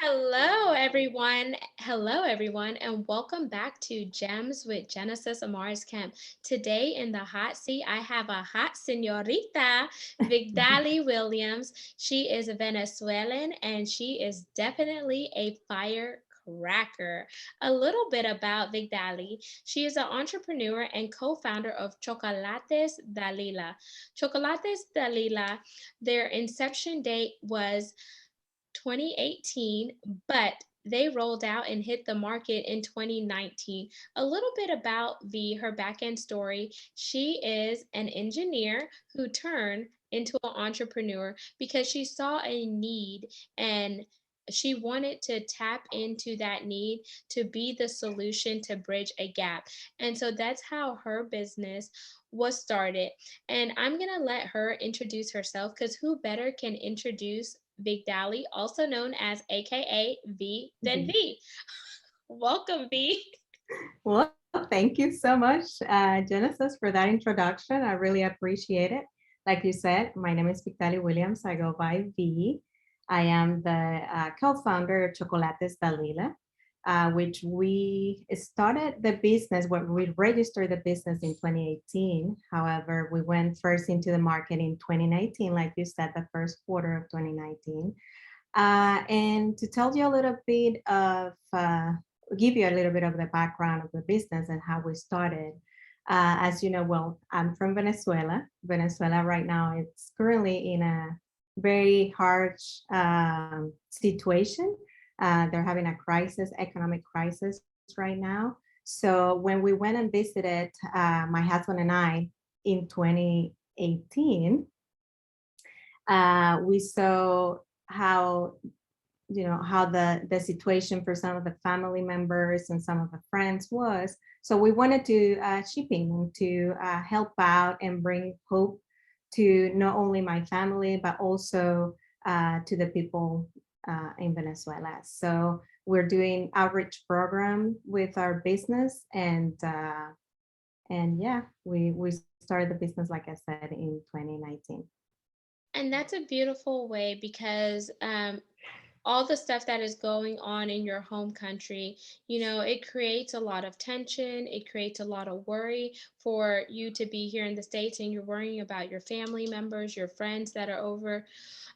Hello, everyone. Hello, everyone, and welcome back to Gems with Genesis Amaris Kemp. Today in the hot seat, I have a hot señorita, Vicdaly Williams. She is a Venezuelan and she is definitely a firecracker. A little bit about Vicdaly. She is an entrepreneur and co-founder of Chocolates Dalila. Chocolates Dalila, their inception date was 2018, but they rolled out and hit the market in 2019. A little bit about her back end story. She is an engineer who turned into an entrepreneur because she saw a need and she wanted to tap into that need to be the solution to bridge a gap. And so that's how her business was started. And I'm going to let her introduce herself because who better can introduce Vicdaly, also known as AKA V than Mhm. V. Welcome, V. Well, thank you so much, Genesis, for that introduction. I really appreciate it. Like you said, my name is Vicdaly Williams. I go by V. I am the co-founder of Chocolates Dalila, which we started the business when we registered the business in 2018. However, we went first into the market in 2019, like you said, the first quarter of 2019. And to tell you a little bit of, give you a little bit of the background of the business and how we started. As you know, well, I'm from Venezuela. Venezuela right now, it's currently in a very harsh situation. They're having a crisis, economic crisis right now. So when we went and visited my husband and I in 2018, we saw how how the situation for some of the family members and some of the friends was. So we wanted to chip in and to help out and bring hope to not only my family but also to the people in Venezuela. So we're doing outreach program with our business, and yeah, we started the business, like I said, in 2019. And that's a beautiful way because all the stuff that is going on in your home country, it creates a lot of tension. It creates a lot of worry for you to be here in the States and you're worrying about your family members, your friends that are over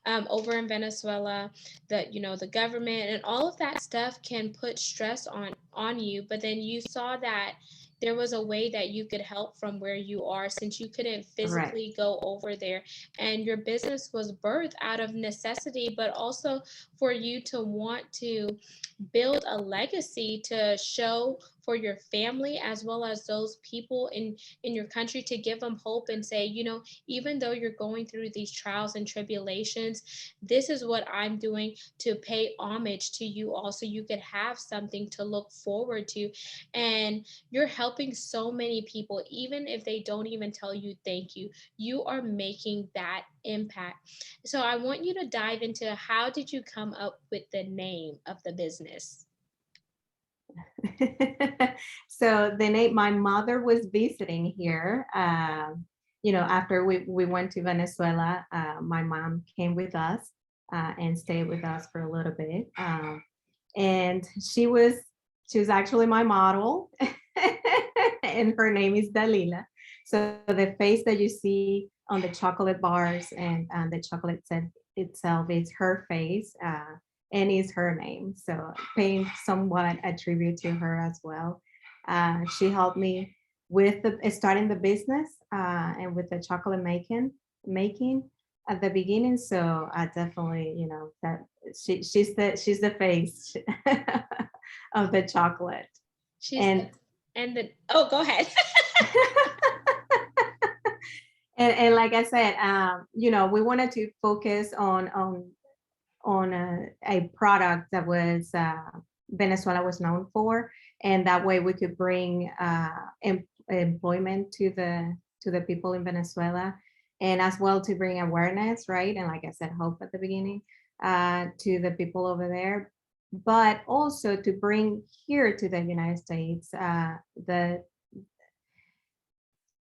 in Venezuela, the government and all of that stuff can put stress on you. But then you saw that there was a way that you could help from where you are since you couldn't Right. physically go over there, and your business was birthed out of necessity, but also for you to want to build a legacy to show for your family as well as those people in your country, to give them hope and say, even though you're going through these trials and tribulations, this is what I'm doing to pay homage to you all so you could have something to look forward to. And you're helping so many people, even if they don't even tell you thank you. You are making that impact. So I want you to dive into, how did you come up with the name of the business? So the name, my mother was visiting here. After we went to Venezuela, my mom came with us and stayed with us for a little bit. And she was actually my model, and her name is Dalila. So the face that you see on the chocolate bars and the chocolate set itself is her face. And is her name. So paying somewhat a tribute to her as well. She helped me with starting the business and with the chocolate making at the beginning. So I definitely, that she's the face of the chocolate. She's And and the Oh, go ahead. and like I said, we wanted to focus on a product that was Venezuela was known for, and that way we could bring employment to the people in Venezuela, and as well to bring awareness, right? And like I said, hope at the beginning to the people over there, but also to bring here to the United States the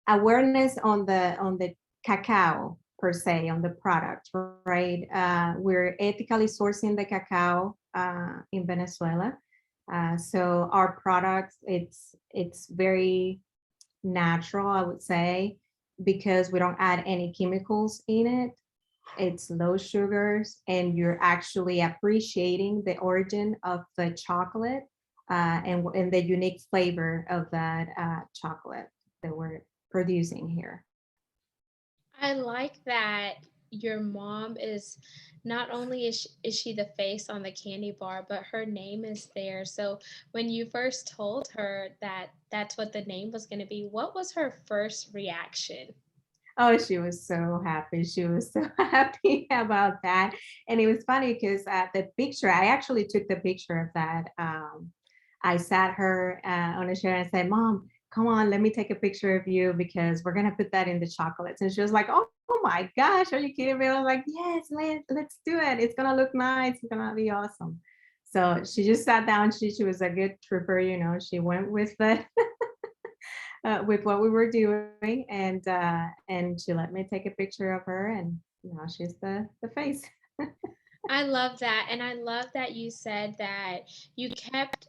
awareness on the cacao, per se on the product, right? We're ethically sourcing the cacao in Venezuela. So our products, it's very natural, I would say, because we don't add any chemicals in it. It's low sugars, and you're actually appreciating the origin of the chocolate and the unique flavor of that chocolate that we're producing here. I like that your mom is not only is she the face on the candy bar, but her name is there. So when you first told her that that's what the name was going to be, what was her first reaction? Oh, she was so happy. She was so happy about that. And it was funny because the picture, I actually took the picture of that. I sat her on a chair and said, Mom, come on, let me take a picture of you because we're going to put that in the chocolates. And she was like, oh my gosh, are you kidding me? I was like, yes, let's do it. It's going to look nice. It's going to be awesome. So she just sat down. She was a good trooper, you know, she went with what we were doing, and she let me take a picture of her, and now she's the face. I love that. And I love that you said that you kept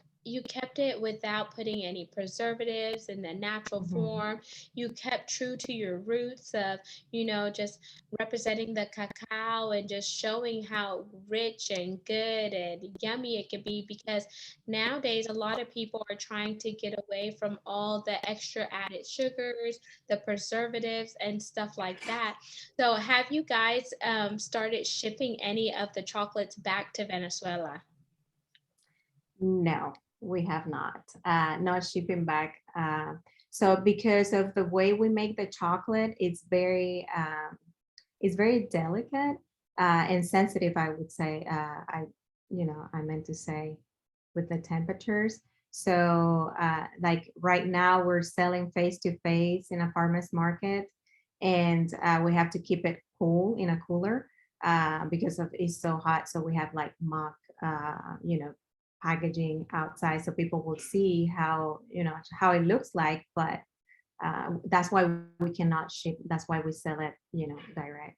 it without putting any preservatives in the natural Mhm. form. You kept true to your roots of, just representing the cacao and just showing how rich and good and yummy it can be, because nowadays a lot of people are trying to get away from all the extra added sugars, the preservatives and stuff like that. So, have you guys started shipping any of the chocolates back to Venezuela? No, we have not shipping back. So because of the way we make the chocolate, it's very delicate and sensitive, I would say. I meant to say with the temperatures. So like right now we're selling face to face in a farmer's market, and we have to keep it cool in a cooler because of it's so hot. So we have like mock, packaging outside so people will see how it looks like. But that's why we cannot ship. That's why we sell it, direct.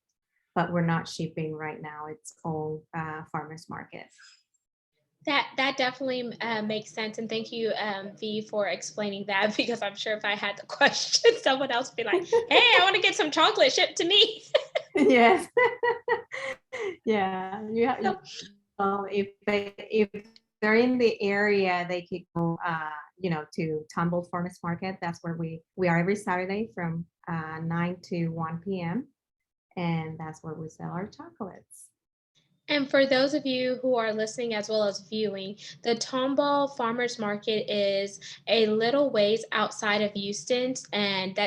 But we're not shipping right now. It's all farmers market. That definitely makes sense, and thank you, V, for explaining that. Because I'm sure if I had the question, someone else would be like, "Hey, I want to get some chocolate shipped to me." Yes. Yeah. So, Well, if they're in the area, they could go, to Tomball Farmers Market. That's where we are every Saturday from 9 to 1 p.m. And that's where we sell our chocolates. and for those of you who are listening as well as viewing, the Tomball Farmers Market is a little ways outside of Houston, and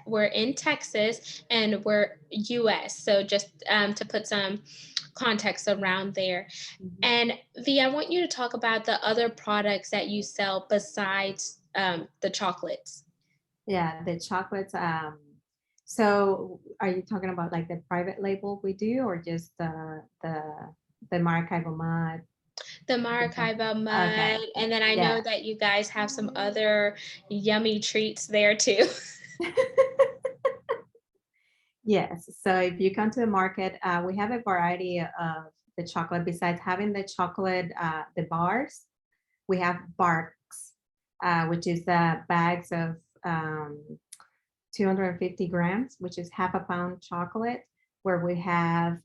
we're in Texas and we're U.S. So just to put some context around there. Mhm. And V, I want you to talk about the other products that you sell besides the chocolates. Yeah, the chocolates. So are you talking about like the private label we do, or just the Maracaibo mud? The The chocolate? Maracaibo mud, Okay. and then I Yeah. know that you guys have some other yummy treats there too. Yes. So if you come to the market, we have a variety of the chocolate. Besides having the chocolate, the bars, we have barks, which is the bags of 250 grams, which is half a pound chocolate, where we have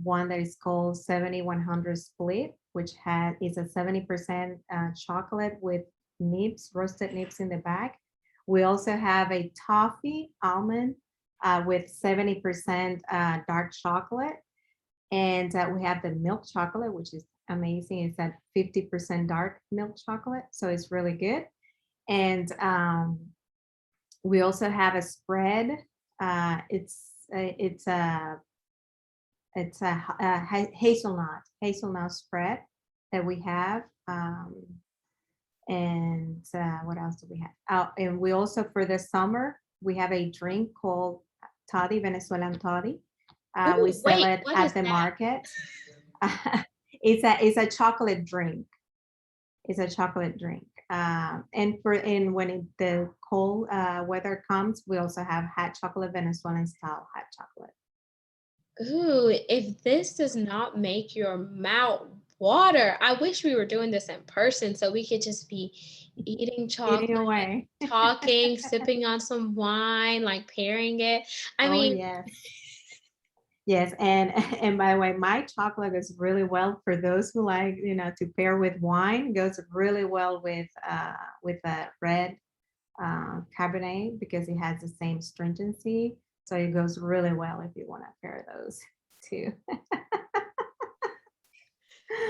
one that is called 7100 split, which is a 70% chocolate with nibs, roasted nibs in the back. We also have a toffee almond with 70% dark chocolate. And we have the milk chocolate, which is amazing. It's at 50% dark milk chocolate. So it's really good. And we also have a spread. It's a hazelnut spread that we have. And what else do we have? And we also, for the summer, we have a drink called toddy, Venezuelan toddy. We Ooh, sell wait, it what at is the that? market. It's a chocolate drink. It's a chocolate drink. And when the cold weather comes, we also have hot chocolate, Venezuelan style hot chocolate. Ooh, if this does not make your mouth water, I wish we were doing this in person so we could just be eating Eating chocolate, away. talking, sipping on some wine, like pairing it. I Oh mean, yes. Yes, and and by the way, my chocolate goes really well for those who like, to pair with wine. Goes really well with a red Cabernet because it has the same stringency. So it goes really well if you want to pair those two.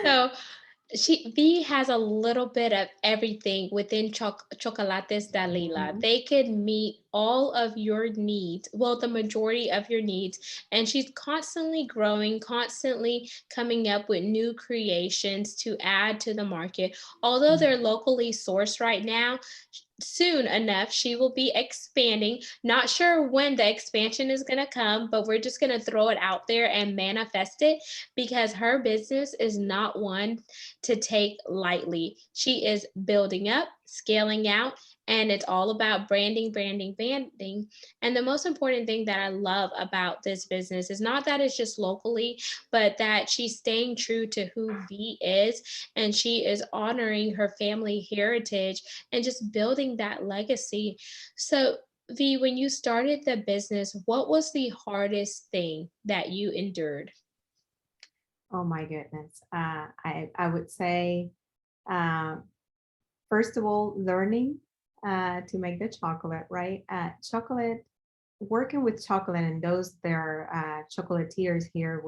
so V has a little bit of everything within Chocolates Dalila. Mhm. They could meet all of your needs, well, the majority of your needs. And she's constantly growing, constantly coming up with new creations to add to the market. Although they're locally sourced right now, soon enough she will be expanding. Not sure when the expansion is going to come, but we're just going to throw it out there and manifest it, because her business is not one to take lightly. She is building up, scaling out, and it's all about branding, branding, branding. And the most important thing that I love about this business is not that it's just locally, but that she's staying true to who V is, and she is honoring her family heritage and just building that legacy. So, V, when you started the business, what was the hardest thing that you endured? Oh my goodness. I would say, uh, first of all, learning to make the chocolate, right? Chocolate, working with chocolate, and those that are chocolatiers here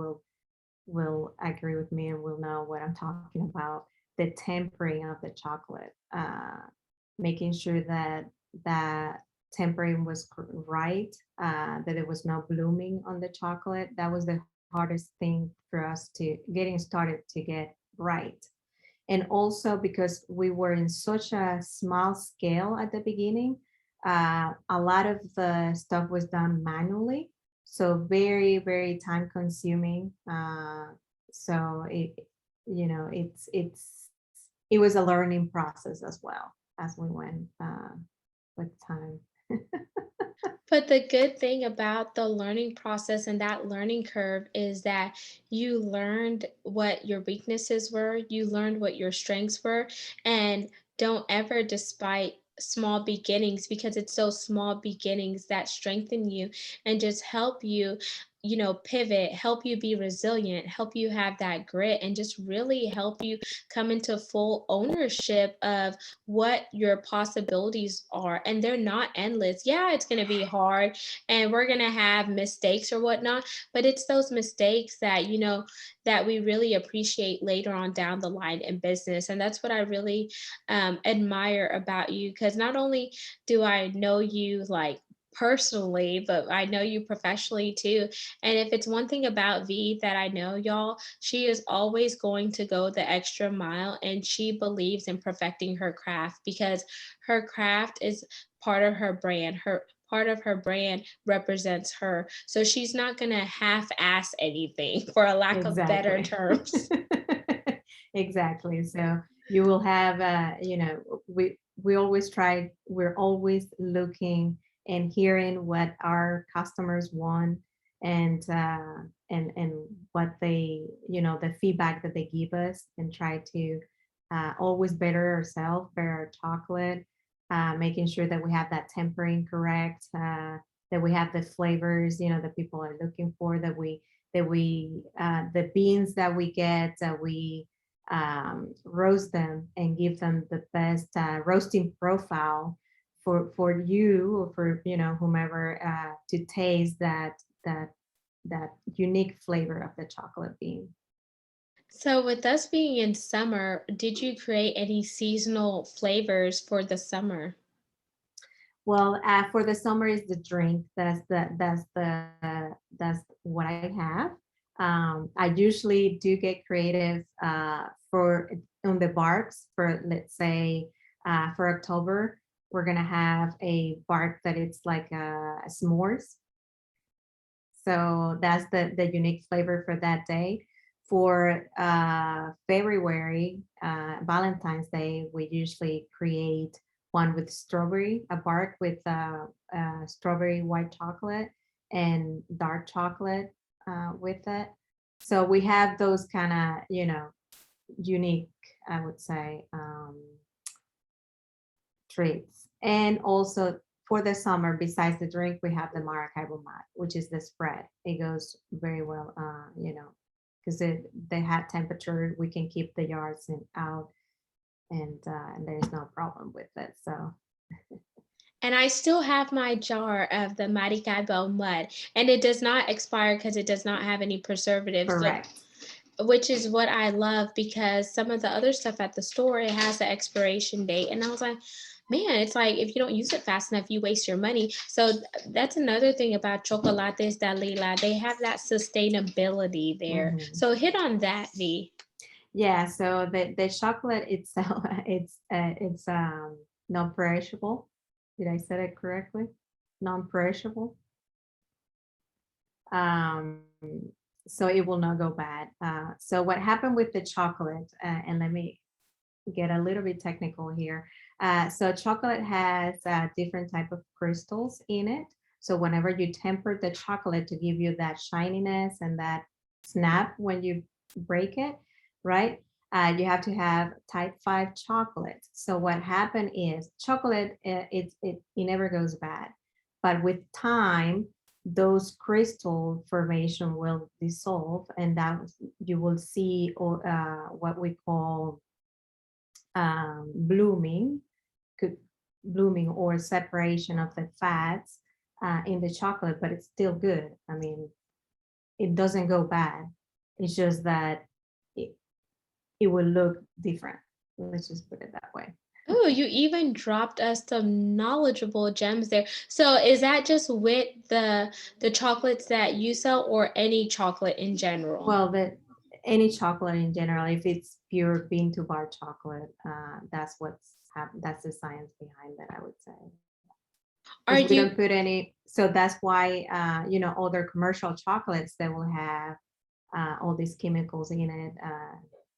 will agree with me and will know what I'm talking about. The tempering of the chocolate, making sure that that tempering was right, that there was no blooming on the chocolate. That was the hardest thing for us to getting started to get right. And also because we were in such a small scale at the beginning, a lot of the stuff was done manually, so very very time consuming. So it was a learning process as well as we went with time. But the good thing about the learning process and that learning curve is that you learned what your weaknesses were, you learned what your strengths were, and don't ever despite small beginnings, because it's those small beginnings that strengthen you and just help you, pivot, help you be resilient, help you have that grit, and just really help you come into full ownership of what your possibilities are. And they're not endless. Yeah, it's going to be hard and we're going to have mistakes or whatnot, but it's those mistakes that, that we really appreciate later on down the line in business. And that's what I really admire about you, because not only do I know you like personally, but I know you professionally too. And if it's one thing about V that I know, y'all, she is always going to go the extra mile, and she believes in perfecting her craft, because her craft is part of her brand. Her part of her brand represents her. So she's not going to half ass anything, for a lack of better Exactly. terms. Exactly. So you will have, we always try, we're always looking and hearing what our customers want, and what they, the feedback that they give us, and try to always better ourselves, better our chocolate, making sure that we have that tempering correct, that we have the flavors, that people are looking for, the beans that we get, that we roast them and give them the best roasting profile for you, or for whomever, to taste that unique flavor of the chocolate bean. So, with us being in summer, did you create any seasonal flavors for the summer? Well, for the summer is the drink. That's what I have. I usually do get creative for on the barks for, let's say, for October. We're gonna have a bark that it's like a s'mores. So that's the unique flavor for that day. For February, Valentine's Day, we usually create one with strawberry, a bark with strawberry white chocolate and dark chocolate. with it. So we have those kind of, unique, I would say, treats. And also for the summer, besides the drink, we have the Maracaibo mat, which is the spread. It goes very well, because the hot temperature, we can keep the yards and out, and there's no problem with it. So And I still have my jar of the Maracaibo mud, and it does not expire because it does not have any preservatives. So, correct. which is what I love, because some of the other stuff at the store, it has the expiration date, and I was like, man, it's like if you don't use it fast enough, you waste your money. So that's another thing about Chocolates Dalila. They have that sustainability there. Mhm. So hit on that, V. Yeah, so the chocolate itself, it's non-perishable. Did I say it correctly? Non-perishable. Um, so it will not go bad. So what happened with the chocolate, and let me get a little bit technical here. So chocolate has different type of crystals in it. So whenever you temper the chocolate to give you that shininess and that snap when you break it, right? You have to have type 5 chocolate. So what happened is chocolate, it never goes bad. But with time, those crystal formation will dissolve, and that you will see what we call blooming, could blooming or separation of the fats in the chocolate, but it's still good. I mean, it doesn't go bad. It's just that it, it will look different. Let's just put it that way. Oh, you even dropped us some knowledgeable gems there. So is that just with the chocolates that you sell, or any chocolate in general? Well, any chocolate in general, if it's pure bean to bar chocolate, that's the science behind that, I would say. Are Because we you don't put any, so that's why other commercial chocolates that will have all these chemicals in it,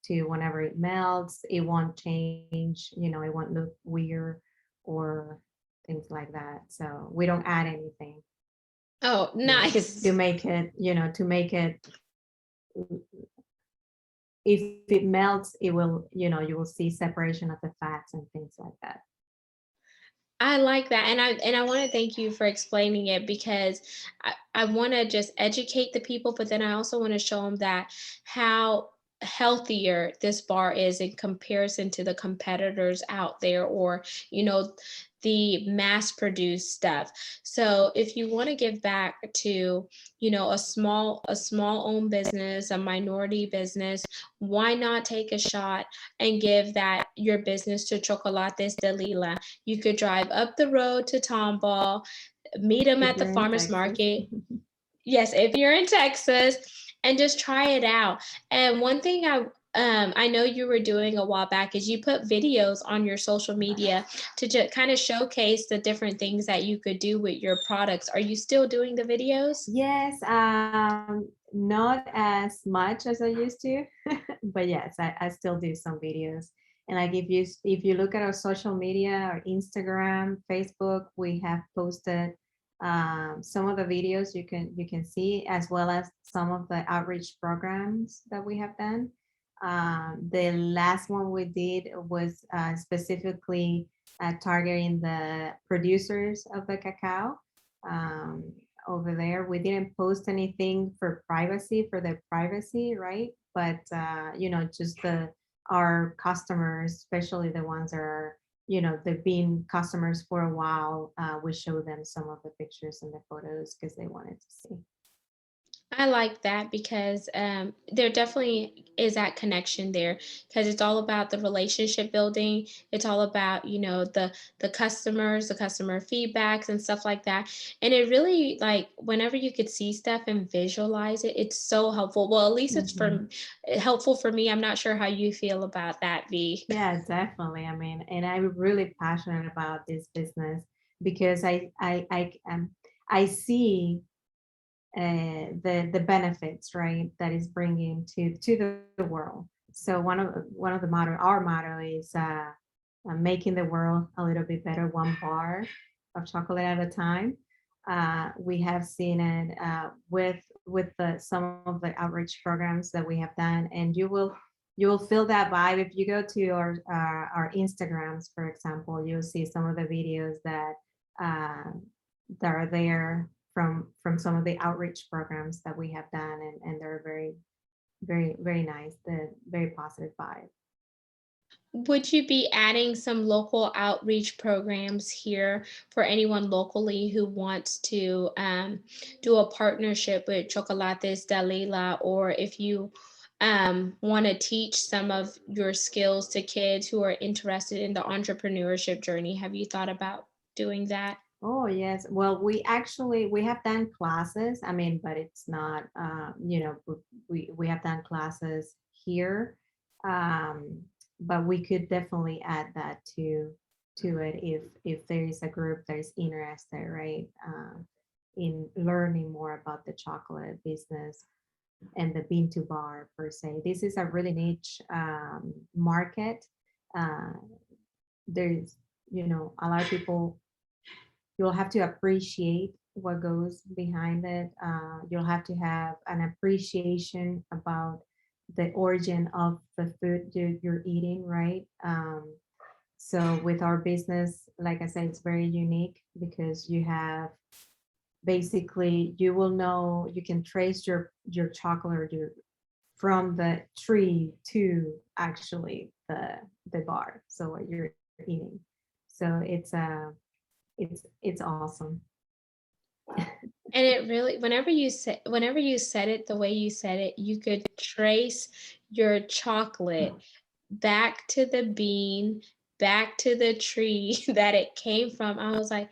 to whenever it melts, it won't change, it won't look weird or things like that. So we don't add anything Oh, to nice. make it, if it melts, it will, you will see separation of the fats and things like that. I like that, and I want to thank you for explaining it, because I want to just educate the people, but then I also want to show them that how healthier this bar is in comparison to the competitors out there, or you know the mass produced stuff. So if you want to give back to a small owned business, a minority business, why not take a shot and give that your business to Chocolates Dalila? You could drive up the road to Tomball, meet them If at the you're in farmers Texas. market. Yes, if you're in Texas, and just try it out. And one thing I know you were doing a while back is you put videos on your social media to just kind of showcase the different things that you could do with your products. Are you still doing the videos? Yes, not as much as I used to, but yes, I still do some videos. And like if you look at our social media, our Instagram, Facebook, we have posted some of the videos you can see, as well as some of the outreach programs that we have done. The last one we did was specifically targeting the producers of the cacao. Um, Over there. We didn't post anything for their privacy, right? But just our customers, especially the ones that are, they've been customers for a while. We show them some of the pictures and the photos because they wanted to see. I like that, because there definitely is that connection there, because it's all about the relationship building. It's all about the customers, the customer feedbacks and stuff like that. And it really, like, whenever you could see stuff and visualize it, it's so helpful. Well, at least it's Mhm. helpful for me. I'm not sure how you feel about that, V. Yeah, definitely. I mean, and I'm really passionate about this business because I see the benefits, right, that is bringing to the world. So one of the motto our motto is making the world a little bit better, one bar of chocolate at a time. We have seen it with some of the outreach programs that we have done, and you will feel that vibe if you go to our Instagrams, for example. You'll see some of the videos uh, that are there from some of the outreach programs that we have done, and they're very nice. The very positive vibe. Would you be adding some local outreach programs here for anyone locally who wants to do a partnership with Chocolates Dalila, or if you want to teach some of your skills to kids who are interested in the entrepreneurship journey? Have you thought about doing that? Oh yes. Well, we have done classes. I mean, but it's not we have done classes here. Um, but we could definitely add that to it if there is a group that is interested, right? In learning more about the chocolate business and the bean to bar per se. This is a really niche market. Uh, there's a lot of people. You'll have to appreciate what goes behind it. You'll have to have an appreciation about the origin of the food you're eating, right? So with our business, like I said, it's very unique because you have basically you will know you can trace your chocolate from the tree to actually the bar. So what you're eating. So it's awesome. And it really, whenever you said it the way you said it, you could trace your chocolate back to the bean, back to the tree that it came from. I was like,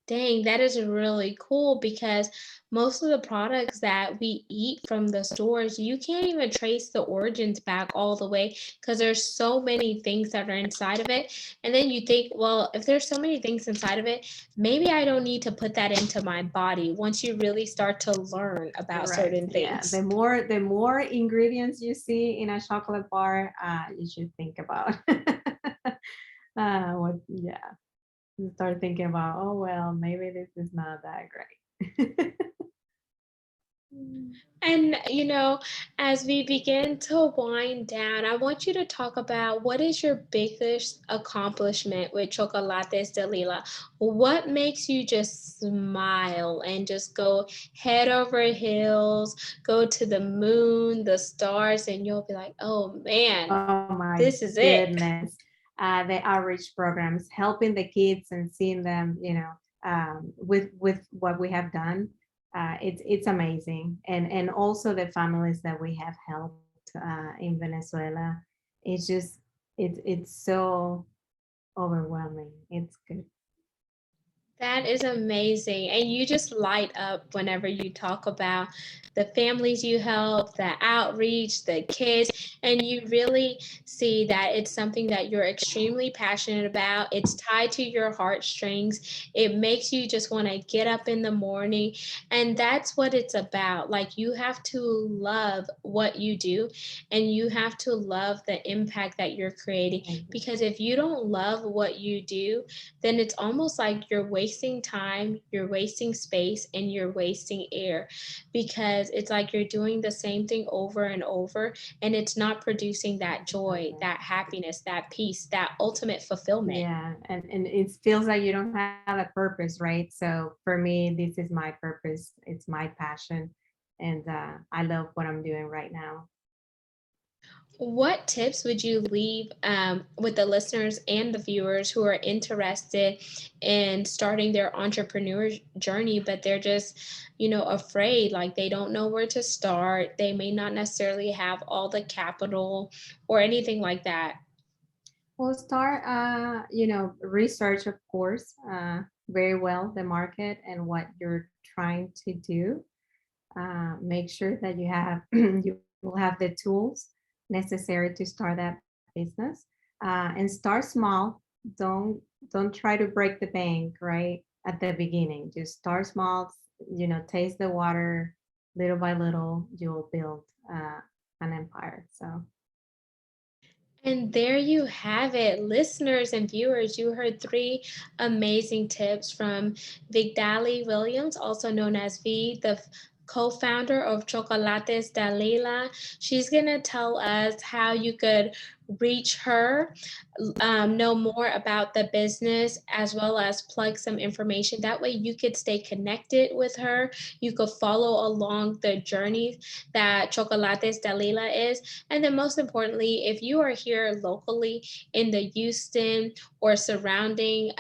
dang, that is really cool because most of the products that we eat from the stores, you can't even trace the origins back all the way because there's so many things that are inside of it. And then you think, well, if there's so many things inside of it, maybe I don't need to put that into my body once you really start to learn about Right. certain Yeah. things. The more ingredients you see in a chocolate bar, you should think about what. Yeah. You start thinking about, oh well, maybe this is not that great. And, as we begin to wind down, I want you to talk about what is your biggest accomplishment with Chocolates Dalila? What makes you just smile and just go head over heels, go to the moon, the stars, and you'll be like, oh man, Oh my this is it. goodness. The outreach programs, helping the kids and seeing them, with what we have done, it's amazing. And also the families that we have helped in Venezuela. It's just it's so overwhelming. It's good. That is amazing. And you just light up whenever you talk about the families you help, the outreach, the kids, and you really see that it's something that you're extremely passionate about. It's tied to your heartstrings. It makes you just want to get up in the morning. And that's what it's about. Like, you have to love what you do and you have to love the impact that you're creating. Because if you don't love what you do, then it's almost like you're wasting time, you're wasting space, and you're wasting air because it's like you're doing the same thing over and over and it's not producing that joy, Exactly. that happiness, that peace, that ultimate fulfillment. Yeah, and it feels like you don't have a purpose, right? So for me, this is my purpose. It's my passion, and I love what I'm doing right now. What tips would you leave with the listeners and the viewers who are interested in starting their entrepreneur journey, but they're just, afraid, like they don't know where to start. They may not necessarily have all the capital or anything like that. We'll start, research, of course, very well the market and what you're trying to do. Make sure that you will have the tools necessary to start that business, and start small. Don't don't try to break the bank right at the beginning. Just start small. Taste the water little by little. You'll build an empire. So And there you have it, listeners and viewers. You heard 3 amazing tips from Vicdaly Williams, also known as V, the co-founder of Chocolates Dalila. She's gonna tell us how you could reach her, know more about the business, as well as plug some information. That way you could stay connected with her. You could follow along the journey that Chocolates Dalila is. And then most importantly, if you are here locally in the Houston or surrounding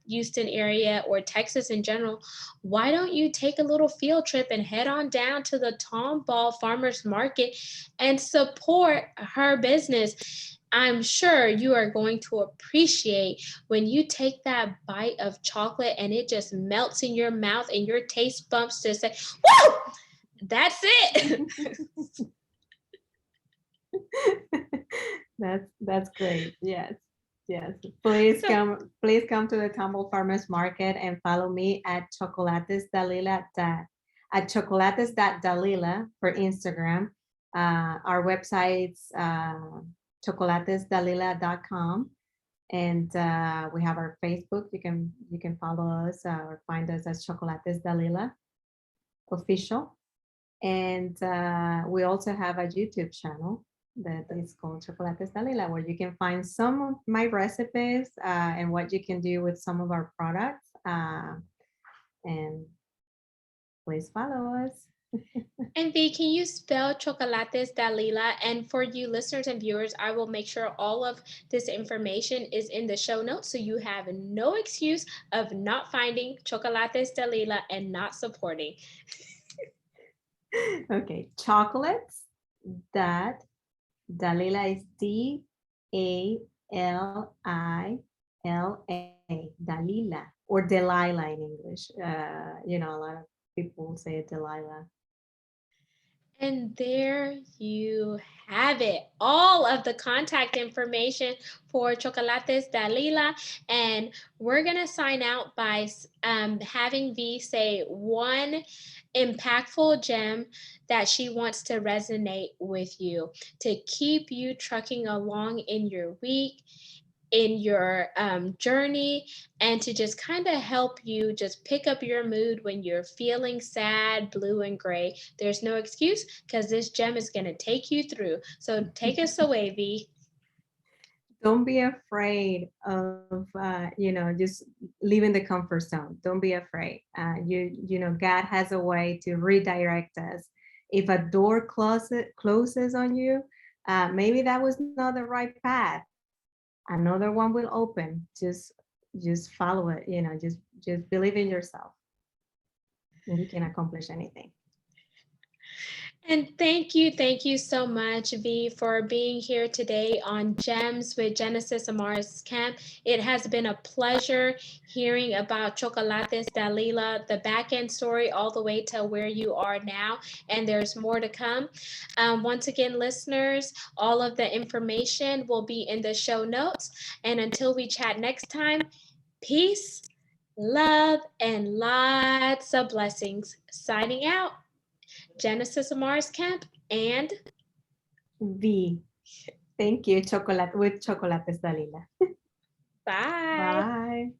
Houston area or Texas in general, why don't you take a little field trip and head on down to the Tomball Farmers Market and support her business? I'm sure you are going to appreciate when you take that bite of chocolate and it just melts in your mouth and your taste bumps to say, "Woo! That's it." That's great. Yes. Yes. Please come to the Tomball Farmers Market and follow me at Chocolates Dalila at chocolates.dalila for Instagram. Our website's chocolatesdalila.com, and we have our Facebook. You can follow us or find us as Chocolates Dalila official. And we also have a YouTube channel that is called Chocolates Dalila, where you can find some of my recipes and what you can do with some of our products. And please follow us. And V, can you spell Chocolates Dalila? And for you listeners and viewers, I will make sure all of this information is in the show notes so you have no excuse of not finding Chocolates Dalila and not supporting. Okay, chocolates that Dalila is Dalila, or Delilah in English. A lot of people say Delilah. And there you have it. All of the contact information for Chocolates Dalila. And we're going to sign out by having V say one impactful gem that she wants to resonate with you to keep you trucking along in your week, in your journey, and to just kind of help you just pick up your mood when you're feeling sad, blue, and gray. There's no excuse because this gem is going to take you through. So take us away, V. Don't be afraid of just leaving the comfort zone. Don't be afraid. God has a way to redirect us. If a door closes on you, maybe that was not the right path. Another one will open. Just follow it. Just believe in yourself, and you can accomplish anything. And thank you so much, V, for being here today on Gems with Genesis Amaris Kemp. It has been a pleasure hearing about Chocolates Dalila, the back end story, all the way to where you are now, and there's more to come. Once again, listeners, all of the information will be in the show notes. And until we chat next time, peace, love, and lots of blessings. Signing out. Genesis Amaris Kemp and V. Thank you, Chocolates Dalila. bye. Bye.